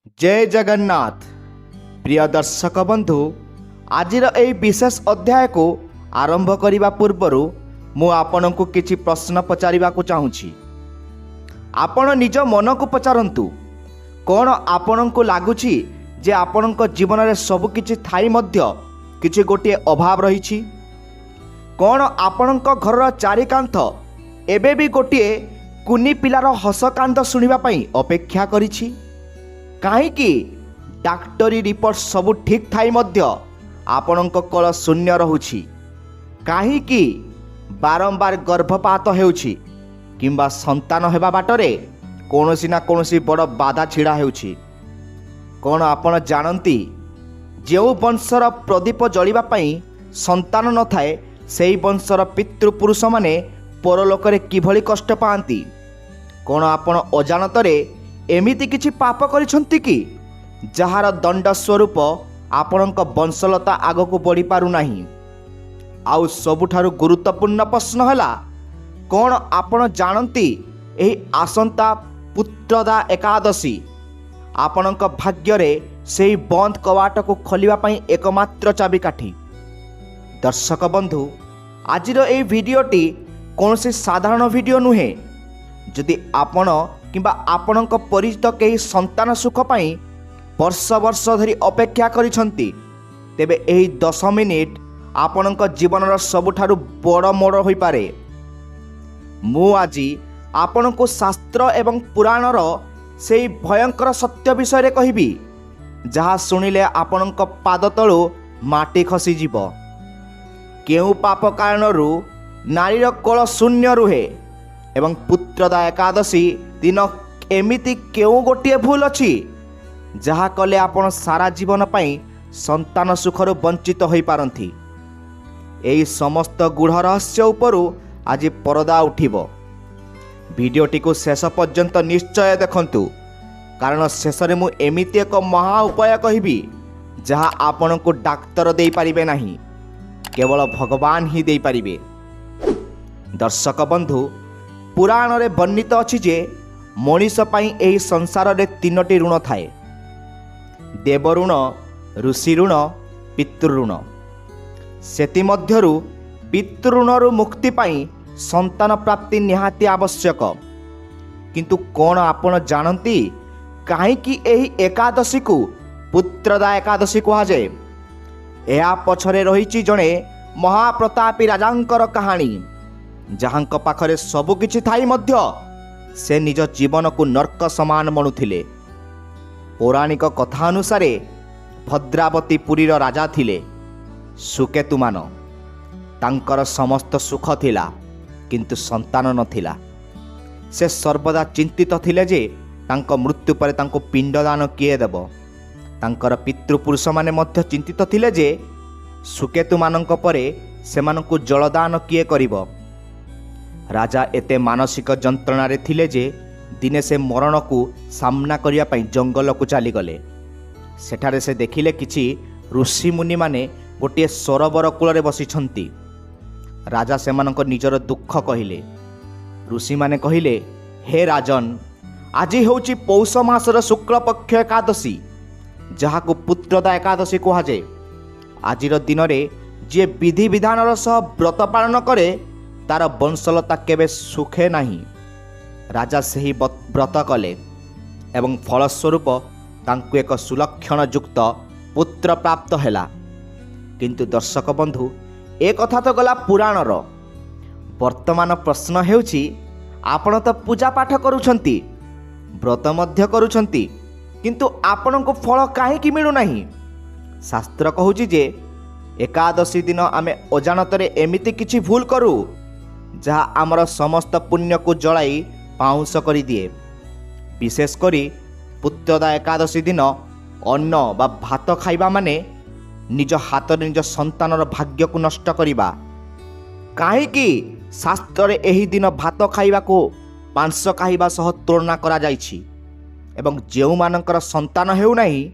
जय जगन्नाथ प्रिय दर्शक बंधु आज विशेष अध्याय को आरंभ करने पूर्वर मु आपण को किसी प्रश्न पचारिबा को चाहूँगी। आपण निज मन को पचारंतु कौन आपण को लगुच जे आपण जीवन में सबकि थाई मध्य किछि गोटे अभाव रही। कौन आपण घर चारिकांथ एबे भी गोटे कुनी पिलार हस कांद शुणापी अपेक्षा करिछि। काहीकि डाक्टरी रिपोर्ट सबू ठीक थाई मध्य आपणक कल शून्य रहुछि। काहीकि बारंबार गर्भपात हेउछि किंबा संतान हेबा बाटरे कौनसी ना कौनसी बड़ बाधा छिड़ा हेउछि। कौन आपण जानती जो वंशर प्रदीप जलिबा पई संतान न थाए सेई वंशर पितृपुरुष माने परलोकरे किभली कष्ट पाआंती। कौन आपण अजानतरे एमिति किछि पाप करिसंती कि जहार दंड स्वरूप आपणक वंशलता आगको बढ़ी पारु नाही। आउ सबुठारु गुरुत्वपूर्ण प्रश्न हला कौन आपण जानती एही आसंता पुत्रदा एकादशी आपणक भाग्यरे सेही बंद कवाट को खोलिबा पई एकमात्र चाबिकाठी। दर्शक बंधु आजिर एही भिडियोटी कौनसी साधारण भिडियो नुहे। जदि आपण किंबा आपणक परिचित कई संतान सुख पाई वर्ष वर्ष धरी अपेक्षा करिसंती तेबे एही 10 मिनिट आपणक जीवनर सबुठारु बड़ मोड़ होई पारे। मु आजी आपणको शास्त्र एवं पुराणर सेही भयंकर सत्य विषय कहबी जहा सुनिले आपणक पाद तळु माटी खसी जीव। केउ पाप कारणरू नारीर कोल शून्य रुहे एवं पुत्रदा एकादशी दिन एमिति केउ गोटे भूल अछि जहा कले आपण सारा जीवन पाई संतान सुखरु वंचित होई पारंती। एही समस्त गूढ़ रहस्य उपरु आज परदा उठिबो। भिडियोटी को शेष पर्यंत निश्चय देखंतु कारण शेष रे मु एमिति एक महा उपाय कहबी जहा आपण को डाक्तर देई परिबे नाही केवल भगवान ही देई परिबे। दर्शक बंधु पुराण रे वर्णित अछि जे मनीष पाई एही संसार रे 3टी ऋण थाए देव ऋण ऋषि ऋण पितृऋण। सेति मध्यरु पितृऋणरु मुक्ति पाई संतान प्राप्ति निहाती आवश्यक। किंतु कौन आपण जानती काहीकि एही एकादशी को पुत्रदा एकादशी कहा जाए। एहा पछरे रहिछि जणे महाप्रतापी राजांकर कहानी जहांक पाखरे सबु किछि थाई मध्य से निज जीवन को नर्क समान मणुथिले। पौराणिक कथा अनुसारे भद्रावती पुरीर राजा थिले सुकेतुमान। तांकर समस्त सुख थिला किंतु संतान नथिला। से सर्वदा चिंतित थिले जे तांको मृत्यु परे तांको पिंडदान किए देब। तांकर पितृपुरुष माने मध्य चिंतित थिले जे सुकेतुमानंक परे सेमानंकु जलदान किए करिब। राजा एते मानसिक जंत्रणा रे थिले जे दिने से मरण को सामना करिया पई जंगल को चली गले। सेठारे से देखिले किछि ऋषि मुनि माने गोटे सरोवर कूल रे बसिछंती। राजा सेमानक निजर दुख कहिले। ऋषि माने कहिले हे राजन आज होउछि पौष मासर शुक्ल पक्ष एकादशी जहा को पुत्रदा एकादशी कहा जाए। आजिर दिन रे जे विधि विधानर सह व्रत पालन करे तार वंशलता केबे सुखे नाही। राजा सेही व्रत कले एवं फलस्वरूप तांकु एक सुलक्षण युक्त पुत्र प्राप्त हैला। किंतु दर्शक बंधु ए कथा तो गला पुराणर। वर्तमान प्रश्न हेउछि आपण तो पूजा पाठ करूछंती व्रत मध्य करूछंती किंतु आपणको फल काहेकि मिलु नाही। शास्त्र कहूछि जे एकादशी दिन आमे अजानतरे एमिति किछि भूल करू जहा आमर समस्त पुण्य को जलाई पाउंस करी दिए। विशेष करी पुत्रदा एकादशी दिन अन्न बा भात खाइबा माने निज हाथ निज संतानर भाग्य को नष्ट करिबा। काहेकि शास्त्र रे एही दिन भात खाइबा को मांस खाइबा सह तुलना करा जाइछि एवं जेउ मानकर संतान हेउ नाही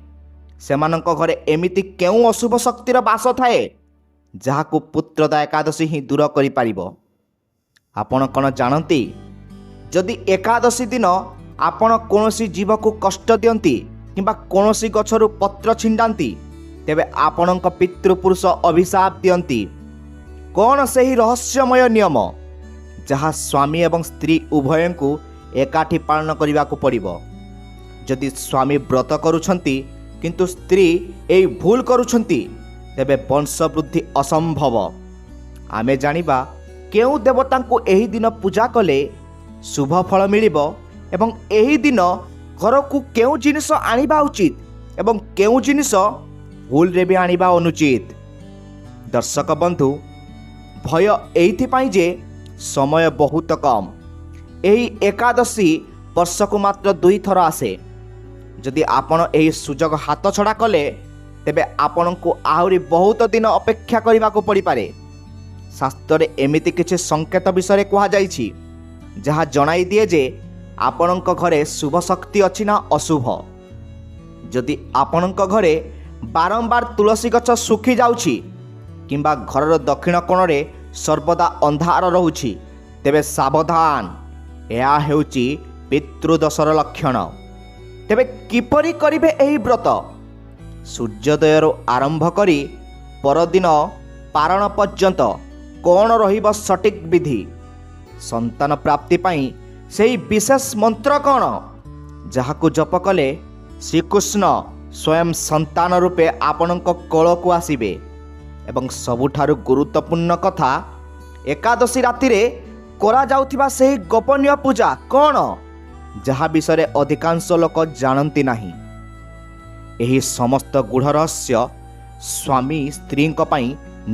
सेमानक घरे एमिति केउ अशुभ शक्तिर बास थाए जहा को पुत्रदा एकादशी ही दूर करि पारिबो। आपण कौन जानती जदि एकादशी दिन आपण कौनसी जीव को कष्ट दियंती କିମ୍ବା କୌଣସି ଗଛରୁ ପତ୍ର ଛିଣ୍ଡାନ୍ତି ତେବେ ଆପଣଙ୍କ ପିତୃପୁରୁଷ ଅଭିଶାପ ଦିଅନ୍ତି। କ'ଣ ସେହି ରହସ୍ୟମୟ ନିୟମ ଯାହା ସ୍ୱାମୀ ଏବଂ ସ୍ତ୍ରୀ ଉଭୟଙ୍କୁ ଏକାଠି ପାଳନ କରିବାକୁ ପଡ଼ିବ? ଯଦି ସ୍ୱାମୀ ବ୍ରତ କରୁଛନ୍ତି କିନ୍ତୁ ସ୍ତ୍ରୀ ଏହି ଭୁଲ କରୁଛନ୍ତି ତେବେ ବଂଶବୃଦ୍ଧି ଅସମ୍ଭବ। ଆମେ ଜାଣିବା କେଉଁ ଦେବତାଙ୍କୁ ଏହି ଦିନ ପୂଜା କଲେ ଶୁଭ ଫଳ ମିଳିବ ଏବଂ ଏହି ଦିନ ଘରକୁ କେଉଁ ଜିନିଷ ଆଣିବା ଉଚିତ ଏବଂ କେଉଁ ଜିନିଷ ଭୁଲରେ ବି ଆଣିବା ଅନୁଚିତ। ଦର୍ଶକ ବନ୍ଧୁ, ଭୟ ଏଇଥିପାଇଁ ଯେ ସମୟ ବହୁତ କମ୍। ଏହି ଏକାଦଶୀ ବର୍ଷକୁ ମାତ୍ର 2 ଥର ଆସେ। ଯଦି ଆପଣ ଏହି ସୁଯୋଗ ହାତଛଡ଼ା କଲେ ତେବେ ଆପଣଙ୍କୁ ଆହୁରି ବହୁତ ଦିନ ଅପେକ୍ଷା କରିବାକୁ ପଡ଼ିପାରେ। ଶାସ୍ତ୍ରରେ ଏମିତି କିଛି ସଂକେତ ବିଷୟରେ କୁହାଯାଇଛି ଯାହା ଜଣାଇ ଦିଏ ଯେ ଆପଣଙ୍କ ଘରେ ଶୁଭ ଶକ୍ତି ଅଛି ନା ଅଶୁଭ। ଯଦି ଆପଣଙ୍କ ଘରେ ବାରମ୍ବାର ତୁଳସୀ ଗଛ ଶୁଖିଯାଉଛି କିମ୍ବା ଘରର ଦକ୍ଷିଣ କୋଣରେ ସର୍ବଦା ଅନ୍ଧାର ରହୁଛି ତେବେ ସାବଧାନ, ଏହା ହେଉଛି ପିତୃଦୋଷର ଲକ୍ଷଣ। ତେବେ କିପରି କରିବେ ଏହି ବ୍ରତ? ସୂର୍ଯ୍ୟୋଦୟରୁ ଆରମ୍ଭ କରି ପରଦିନ ପାରଣ ପର୍ଯ୍ୟନ୍ତ କ'ଣ ରହିବ ସଠିକ୍ ବିଧି? ସନ୍ତାନ ପ୍ରାପ୍ତି ପାଇଁ ସେହି ବିଶେଷ ମନ୍ତ୍ର କ'ଣ ଯାହାକୁ ଜପ କଲେ ଶ୍ରୀକୃଷ୍ଣ ସ୍ୱୟଂ ସନ୍ତାନ ରୂପେ ଆପଣଙ୍କ କୋଳକୁ ଆସିବେ? ଏବଂ ସବୁଠାରୁ ଗୁରୁତ୍ୱପୂର୍ଣ୍ଣ କଥା, ଏକାଦଶୀ ରାତିରେ କରାଯାଉଥିବା ସେହି ଗୋପନୀୟ ପୂଜା କ'ଣ ଯାହା ବିଷୟରେ ଅଧିକାଂଶ ଲୋକ ଜାଣନ୍ତି ନାହିଁ? ଏହି ସମସ୍ତ ଗୂଢ଼ ରହସ୍ୟ ସ୍ୱାମୀ ସ୍ତ୍ରୀଙ୍କ ପାଇଁ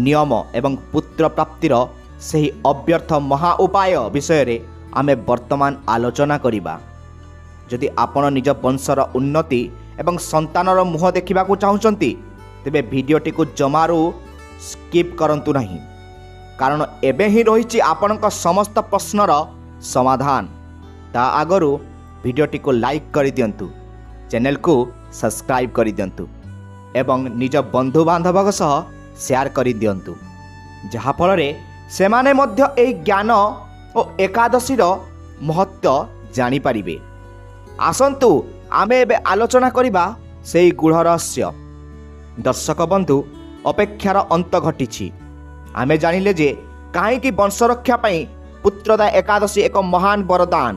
ନିୟମ ଏବଂ ପୁତ୍ର ପ୍ରାପ୍ତିର ସେହି ଅବ୍ୟର୍ଥ ମହା ଉପାୟ ବିଷୟରେ ଆମେ ବର୍ତ୍ତମାନ ଆଲୋଚନା କରିବା। ଯଦି ଆପଣ ନିଜ ବଂଶର ଉନ୍ନତି ଏବଂ ସନ୍ତାନର ମୁହଁ ଦେଖିବାକୁ ଚାହୁଁଛନ୍ତି ତେବେ ଭିଡ଼ିଓଟିକୁ ଜମାରୁ ସ୍କିପ୍ କରନ୍ତୁ ନାହିଁ, କାରଣ ଏବେ ହିଁ ରହିଛି ଆପଣଙ୍କ ସମସ୍ତ ପ୍ରଶ୍ନର ସମାଧାନ। ତା ଆଗରୁ ଭିଡ଼ିଓଟିକୁ ଲାଇକ୍ କରିଦିଅନ୍ତୁ, ଚ୍ୟାନେଲକୁ ସବସ୍କ୍ରାଇବ୍ କରିଦିଅନ୍ତୁ ଏବଂ ନିଜ ବନ୍ଧୁବାନ୍ଧବଙ୍କ ସହ ସେୟାର କରିଦିଅନ୍ତୁ, ଯାହାଫଳରେ ସେମାନେ ମଧ୍ୟ ଏହି ଜ୍ଞାନ ଓ ଏକାଦଶୀର ମହତ୍ଵ ଜାଣିପାରିବେ। ଆସନ୍ତୁ ଆମେ ଏବେ ଆଲୋଚନା କରିବା ସେହି ଗୂଢ଼ ରହସ୍ୟ। ଦର୍ଶକ ବନ୍ଧୁ, ଅପେକ୍ଷାର ଅନ୍ତ ଘଟିଛି। ଆମେ ଜାଣିଲେ ଯେ କାହିଁକି ବଂଶରକ୍ଷା ପାଇଁ ପୁତ୍ରଦା ଏକାଦଶୀ ଏକ ମହାନ ବରଦାନ।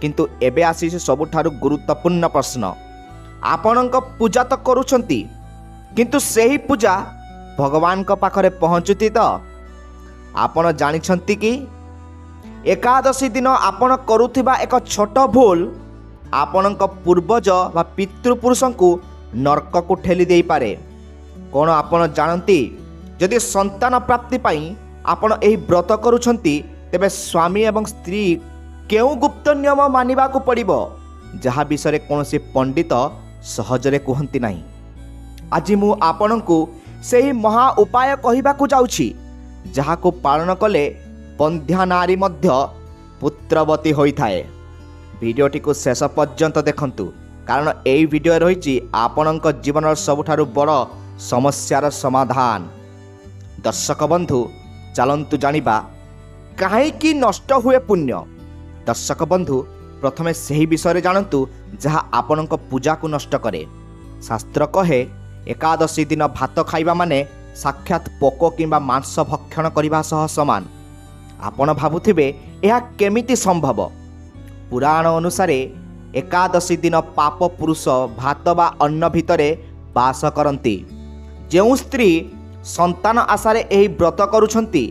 କିନ୍ତୁ ଏବେ ଆସିଛି ସବୁଠାରୁ ଗୁରୁତ୍ୱପୂର୍ଣ୍ଣ ପ୍ରଶ୍ନ। ଆପଣଙ୍କ ପୂଜା ତ କରୁଛନ୍ତି, କିନ୍ତୁ ସେହି ପୂଜା ଭଗବାନଙ୍କ ପାଖରେ ପହଞ୍ଚୁଛି ତ? ଆପଣ ଜାଣିଛନ୍ତି କି ଏକାଦଶୀ ଦିନ ଆପଣ କରୁଥିବା ଏକ ଛୋଟ ଭୁଲ ଆପଣଙ୍କ ପୂର୍ବଜ ବା ପିତୃପୁରୁଷଙ୍କୁ ନର୍କକୁ ଠେଲି ଦେଇପାରେ? କ'ଣ ଆପଣ ଜାଣନ୍ତି ଯଦି ସନ୍ତାନ ପ୍ରାପ୍ତି ପାଇଁ ଆପଣ ଏହି ବ୍ରତ କରୁଛନ୍ତି ତେବେ ସ୍ୱାମୀ ଏବଂ ସ୍ତ୍ରୀ କେଉଁ ଗୁପ୍ତ ନିୟମ ମାନିବାକୁ ପଡ଼ିବ ଯାହା ବିଷୟରେ କୌଣସି ପଣ୍ଡିତ ସହଜରେ କୁହନ୍ତି ନାହିଁ? ଆଜି ମୁଁ ଆପଣଙ୍କୁ ସେହି ମହା ଉପାୟ କହିବାକୁ ଯାଉଛି ଯାହାକୁ ପାଳନ କଲେ ବନ୍ଧ୍ୟା ନାରୀ ମଧ୍ୟ ପୁତ୍ରବତୀ ହୋଇଥାଏ। ଭିଡ଼ିଓଟିକୁ ଶେଷ ପର୍ଯ୍ୟନ୍ତ ଦେଖନ୍ତୁ, କାରଣ ଏହି ଭିଡ଼ିଓ ରହିଛି ଆପଣଙ୍କ ଜୀବନର ସବୁଠାରୁ ବଡ଼ ସମସ୍ୟାର ସମାଧାନ। ଦର୍ଶକ ବନ୍ଧୁ, ଚାଲନ୍ତୁ ଜାଣିବା କାହିଁକି ନଷ୍ଟ ହୁଏ ପୁଣ୍ୟ। ଦର୍ଶକ ବନ୍ଧୁ, ପ୍ରଥମେ ସେହି ବିଷୟରେ ଜାଣନ୍ତୁ ଯାହା ଆପଣଙ୍କ ପୂଜାକୁ ନଷ୍ଟ କରେ। ଶାସ୍ତ୍ର କହେ ଏକାଦଶୀ ଦିନ ଭାତ ଖାଇବା ମାନେ ସାକ୍ଷାତ ପୋକ କିମ୍ବା ମାଂସ ଭକ୍ଷଣ କରିବା ସହ ସମାନ। ଆପଣ ଭାବୁଥିବେ ଏହା କେମିତି ସମ୍ଭବ? ପୁରାଣ ଅନୁସାରେ ଏକାଦଶୀ ଦିନ ପାପ ପୁରୁଷ ଭାତ ବା ଅନ୍ନ ଭିତରେ ବାସ କରନ୍ତି। ଯେଉଁ ସ୍ତ୍ରୀ ସନ୍ତାନ ଆଶାରେ ଏହି ବ୍ରତ କରୁଛନ୍ତି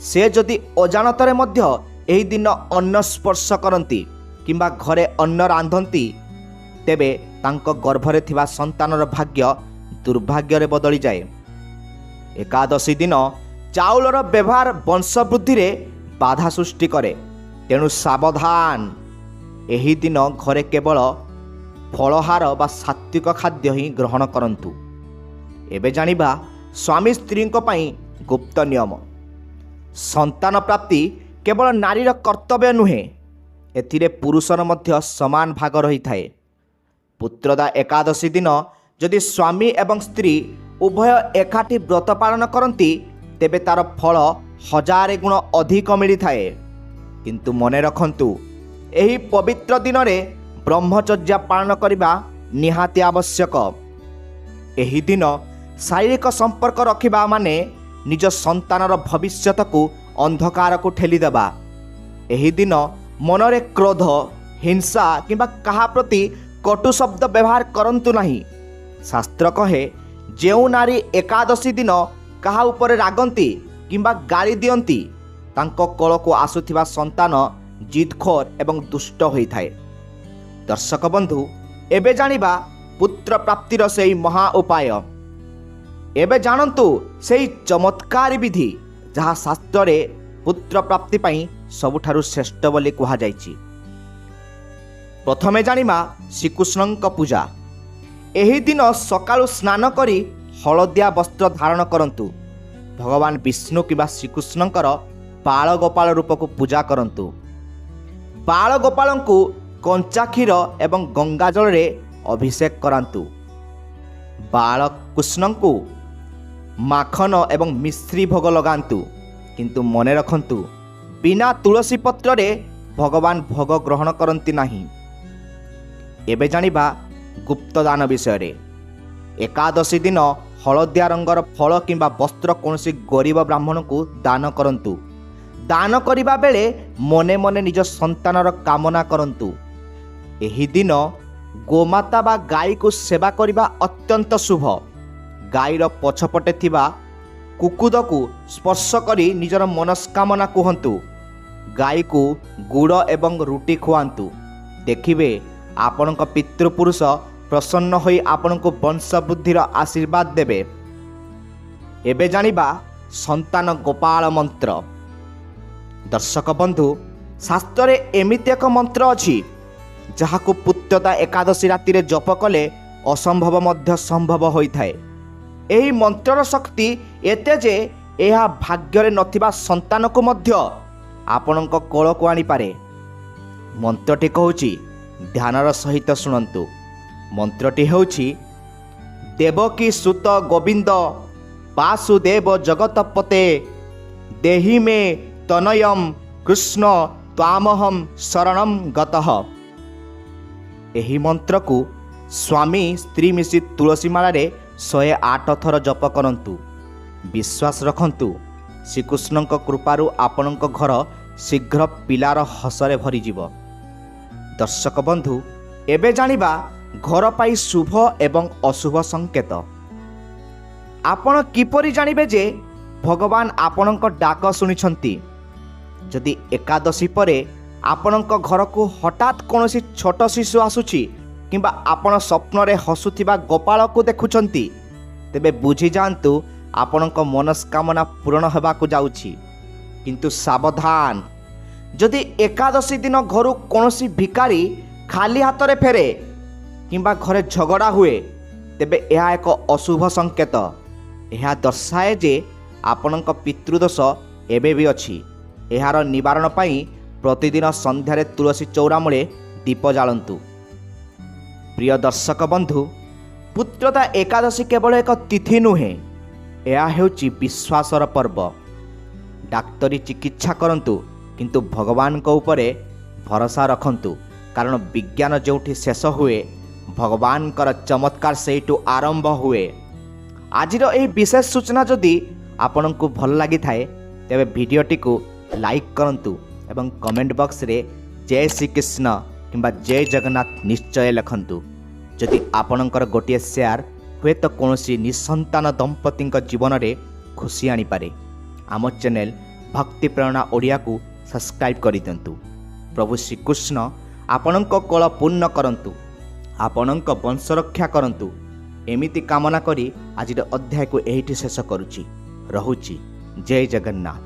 ସେ ଯଦି ଅଜାଣତରେ ମଧ୍ୟ ଏହି ଦିନ ଅନ୍ନ ସ୍ପର୍ଶ କରନ୍ତି କିମ୍ବା ଘରେ ଅନ୍ନ ରାନ୍ଧନ୍ତି ତେବେ ତାଙ୍କ ଗର୍ଭରେ ଥିବା ସନ୍ତାନର ଭାଗ୍ୟ ଦୁର୍ଭାଗ୍ୟରେ ବଦଳିଯାଏ। ଏକାଦଶୀ ଦିନ ଚାଉଳର ବ୍ୟବହାର ବଂଶ ବୃଦ୍ଧିରେ ବାଧା ସୃଷ୍ଟି କରେ, ତେଣୁ ସାବଧାନ। ଏହି ଦିନ ଘରେ କେବଳ ଫଳହାର ବା ସାତ୍ୱିକ ଖାଦ୍ୟ ହିଁ ଗ୍ରହଣ କରନ୍ତୁ। ଏବେ ଜାଣିବା ସ୍ୱାମୀ ସ୍ତ୍ରୀଙ୍କ ପାଇଁ ଗୁପ୍ତ ନିୟମ। ସନ୍ତାନ ପ୍ରାପ୍ତି କେବଳ ନାରୀର କର୍ତ୍ତବ୍ୟ ନୁହେଁ, ଏଥିରେ ପୁରୁଷର ମଧ୍ୟ ସମାନ ଭାଗ ରହିଥାଏ। ପୁତ୍ରଦା ଏକାଦଶୀ ଦିନ ଯଦି ସ୍ୱାମୀ ଏବଂ ସ୍ତ୍ରୀ ଉଭୟ ଏକାଠି ବ୍ରତ ପାଳନ କରନ୍ତି ତେବେ ତାର ଫଳ 1000 ଗୁଣ ଅଧିକ ମିଳିଥାଏ। କିନ୍ତୁ ମନେ ରଖନ୍ତୁ, ଏହି ପବିତ୍ର ଦିନରେ ବ୍ରହ୍ମଚର୍ଯ୍ୟ ପାଳନ କରିବା ନିହାତି ଆବଶ୍ୟକ। ଏହି ଦିନ ଶାରୀରିକ ସମ୍ପର୍କ ରଖିବା ମାନେ ନିଜ ସନ୍ତାନର ଭବିଷ୍ୟତକୁ ଅନ୍ଧକାରକୁ ଠେଲିଦେବା। ଏହି ଦିନ ମନରେ କ୍ରୋଧ, ହିଂସା କିମ୍ବା କାହା ପ୍ରତି କଟୁ ଶବ୍ଦ ବ୍ୟବହାର କରନ୍ତୁ ନାହିଁ। ଶାସ୍ତ୍ର କହେ, ଯେଉଁ ନାରୀ ଏକାଦଶୀ ଦିନ କାହା ଉପରେ ରାଗନ୍ତି କିମ୍ବା ଗାଳି ଦିଅନ୍ତି ତାଙ୍କ କୋଳକୁ ଆସୁଥିବା ସନ୍ତାନ ଜିଦଖୋର ଏବଂ ଦୁଷ୍ଟ ହୋଇଥାଏ। ଦର୍ଶକ ବନ୍ଧୁ, ଏବେ ଜାଣିବା ପୁତ୍ର ପ୍ରାପ୍ତିର ସେହି ମହା ଉପାୟ। ଏବେ ଜାଣନ୍ତୁ ସେହି ଚମତ୍କାରୀ ବିଧି ଯାହା ଶାସ୍ତ୍ରରେ ପୁତ୍ର ପ୍ରାପ୍ତି ପାଇଁ ସବୁଠାରୁ ଶ୍ରେଷ୍ଠ ବୋଲି କୁହାଯାଇଛି। ପ୍ରଥମେ ଜାଣିବା ଶ୍ରୀକୃଷ୍ଣଙ୍କ ପୂଜା। ଏହି ଦିନ ସକାଳୁ ସ୍ନାନ କରି ହଳଦିଆ ବସ୍ତ୍ର ଧାରଣ କରନ୍ତୁ। ଭଗବାନ ବିଷ୍ଣୁ କିମ୍ବା ଶ୍ରୀକୃଷ୍ଣଙ୍କର ବାଳଗୋପାଳ ରୂପକୁ ପୂଜା କରନ୍ତୁ। ବାଳଗୋପାଳଙ୍କୁ କଞ୍ଚା କ୍ଷୀର ଏବଂ ଗଙ୍ଗା ଜଳରେ ଅଭିଷେକ କରାନ୍ତୁ। ବାଳକୃଷ୍ଣଙ୍କୁ ମାଖନ ଏବଂ ମିଶ୍ରି ଭୋଗ ଲଗାନ୍ତୁ। କିନ୍ତୁ ମନେ ରଖନ୍ତୁ, ବିନା ତୁଳସୀ ପତ୍ରରେ ଭଗବାନ ଭୋଗ ଗ୍ରହଣ କରନ୍ତି ନାହିଁ। ଏବେ ଜାଣିବା ଗୁପ୍ତଦାନ ବିଷୟରେ। ଏକାଦଶୀ ଦିନ ହଳଦିଆ ରଙ୍ଗର ଫଳ କିମ୍ବା ବସ୍ତ୍ର କୌଣସି ଗରିବ ବ୍ରାହ୍ମଣଙ୍କୁ ଦାନ କରନ୍ତୁ। ଦାନ କରିବା ବେଳେ ମନେ ମନେ ନିଜ ସନ୍ତାନର କାମନା କରନ୍ତୁ। ଏହି ଦିନ ଗୋମାତା ବା ଗାଈକୁ ସେବା କରିବା ଅତ୍ୟନ୍ତ ଶୁଭ। ଗାଈର ପଛପଟେ ଥିବା କୁକୁଦକୁ ସ୍ପର୍ଶ କରି ନିଜର ମନସ୍କାମନା କୁହନ୍ତୁ। ଗାଈକୁ ଗୁଡ଼ ଏବଂ ରୁଟି ଖୁଆନ୍ତୁ। ଦେଖିବେ ଆପଣଙ୍କ ପିତୃପୁରୁଷ ପ୍ରସନ୍ନ ହୋଇ ଆପଣଙ୍କୁ ବଂଶବୃଦ୍ଧିର ଆଶୀର୍ବାଦ ଦେବେ। ଏବେ ଜାଣିବା ସନ୍ତାନ ଗୋପାଳ ମନ୍ତ୍ର। ଦର୍ଶକ ବନ୍ଧୁ, ଶାସ୍ତ୍ରରେ ଏମିତି ଏକ ମନ୍ତ୍ର ଅଛି ଯାହାକୁ ପୁତ୍ରତା ଏକାଦଶୀ ରାତିରେ ଜପ କଲେ ଅସମ୍ଭବ ମଧ୍ୟ ସମ୍ଭବ ହୋଇଥାଏ। ଏହି ମନ୍ତ୍ରର ଶକ୍ତି ଏତେ ଯେ ଏହା ଭାଗ୍ୟରେ ନଥିବା ସନ୍ତାନକୁ ମଧ୍ୟ ଆପଣଙ୍କ କୋଳକୁ ଆଣିପାରେ। ମନ୍ତ୍ରଟି କହୁଛି, ଧ୍ୟାନର ସହିତ ଶୁଣନ୍ତୁ। ମନ୍ତ୍ରଟି ହେଉଛି, ଦେବକୀ ସୁତ ଗୋବିନ୍ଦ ବାସୁଦେବ ଜଗତପତେ ଦେହି ମେ ତନୟମ୍ କୃଷ୍ଣ ତ୍ୱାମହଂ ଶରଣଂ ଗତଃ। ଏହି ମନ୍ତ୍ରକୁ ସ୍ୱାମୀ ସ୍ତ୍ରୀ ମିଶି ତୁଳସୀ ମାଳାରେ 108 ଥର ଜପ କରନ୍ତୁ। ବିଶ୍ୱାସ ରଖନ୍ତୁ, ଶ୍ରୀକୃଷ୍ଣଙ୍କ କୃପାରୁ ଆପଣଙ୍କ ଘର ଶୀଘ୍ର ପିଲାର ହସରେ ଭରିଯିବ। ଦର୍ଶକ ବନ୍ଧୁ, ଏବେ ଜାଣିବା ଘର ପାଇଁ ଶୁଭ ଏବଂ ଅଶୁଭ ସଂକେତ। ଆପଣ କିପରି ଜାଣିବେ ଯେ ଭଗବାନ ଆପଣଙ୍କ ଡାକ ଶୁଣିଛନ୍ତି? ଯଦି ଏକାଦଶୀ ପରେ ଆପଣଙ୍କ ଘରକୁ ହଠାତ୍ କୌଣସି ଛୋଟ ଶିଶୁ ଆସୁଛି କିମ୍ବା ଆପଣ ସ୍ୱପ୍ନରେ ହସୁଥିବା ଗୋପାଳକୁ ଦେଖୁଛନ୍ତି, ତେବେ ବୁଝିଯାଆନ୍ତୁ ଆପଣଙ୍କ ମନସ୍କାମନା ପୂରଣ ହେବାକୁ ଯାଉଛି। କିନ୍ତୁ ସାବଧାନ, ଯଦି ଏକାଦଶୀ ଦିନ ଘରୁ କୌଣସି ଭିକାରୀ ଖାଲି ହାତରେ ଫେରେ କିମ୍ବା ଘରେ ଝଗଡ଼ା ହୁଏ, ତେବେ ଏହା ଏକ ଅଶୁଭ ସଂକେତ। ଏହା ଦର୍ଶାଏ ଯେ ଆପଣଙ୍କ ପିତୃଦୋଷ ଏବେ ବି ଅଛି। ଏହାର ନିବାରଣ ପାଇଁ ପ୍ରତିଦିନ ସନ୍ଧ୍ୟାରେ ତୁଳସୀ ଚଉରାମୂଳେ ଦୀପ ଜାଳନ୍ତୁ। ପ୍ରିୟ ଦର୍ଶକ ବନ୍ଧୁ, ପୁତ୍ରତା ଏକାଦଶୀ କେବଳ ଏକ ତିଥି ନୁହେଁ, ଏହା ହେଉଛି ବିଶ୍ୱାସର ପର୍ବ। ଡାକ୍ତରୀ ଚିକିତ୍ସା କରନ୍ତୁ, କିନ୍ତୁ ଭଗବାନଙ୍କ ଉପରେ ଭରସା ରଖନ୍ତୁ। କାରଣ ବିଜ୍ଞାନ ଯେଉଁଠି ଶେଷ ହୁଏ, ଭଗବାନଙ୍କର ଚମତ୍କାର ସେଇଠୁ ଆରମ୍ଭ ହୁଏ। ଆଜିର ଏହି ବିଶେଷ ସୂଚନା ଯଦି ଆପଣଙ୍କୁ ଭଲ ଲାଗିଥାଏ, ତେବେ ଭିଡ଼ିଓଟିକୁ ଲାଇକ୍ କରନ୍ତୁ ଏବଂ କମେଣ୍ଟ ବକ୍ସରେ ଜୟ ଶ୍ରୀକୃଷ୍ଣ କିମ୍ବା ଜୟ ଜଗନ୍ନାଥ ନିଶ୍ଚୟ ଲେଖନ୍ତୁ। ଯଦି ଆପଣଙ୍କର ଗୋଟିଏ ସେୟାର ହୁଏତ କୌଣସି ନିଃସନ୍ତାନ ଦମ୍ପତିଙ୍କ ଜୀବନରେ ଖୁସି ଆଣିପାରେ। ଆମ ଚ୍ୟାନେଲ ଭକ୍ତି ପ୍ରେରଣା ଓଡ଼ିଆକୁ ସବସ୍କ୍ରାଇବ୍ କରିଦିଅନ୍ତୁ। ପ୍ରଭୁ ଶ୍ରୀକୃଷ୍ଣ ଆପଣଙ୍କ କୋଳ ପୂର୍ଣ୍ଣ କରନ୍ତୁ, ଆପଣଙ୍କ ବଂଶ ରକ୍ଷା କରନ୍ତୁ। ଏମିତି କାମନା କରି ଆଜିର ଅଧ୍ୟାୟକୁ ଏଇଠି ଶେଷ କରୁଛି। ରହୁଛି। ଜୟ ଜଗନ୍ନାଥ।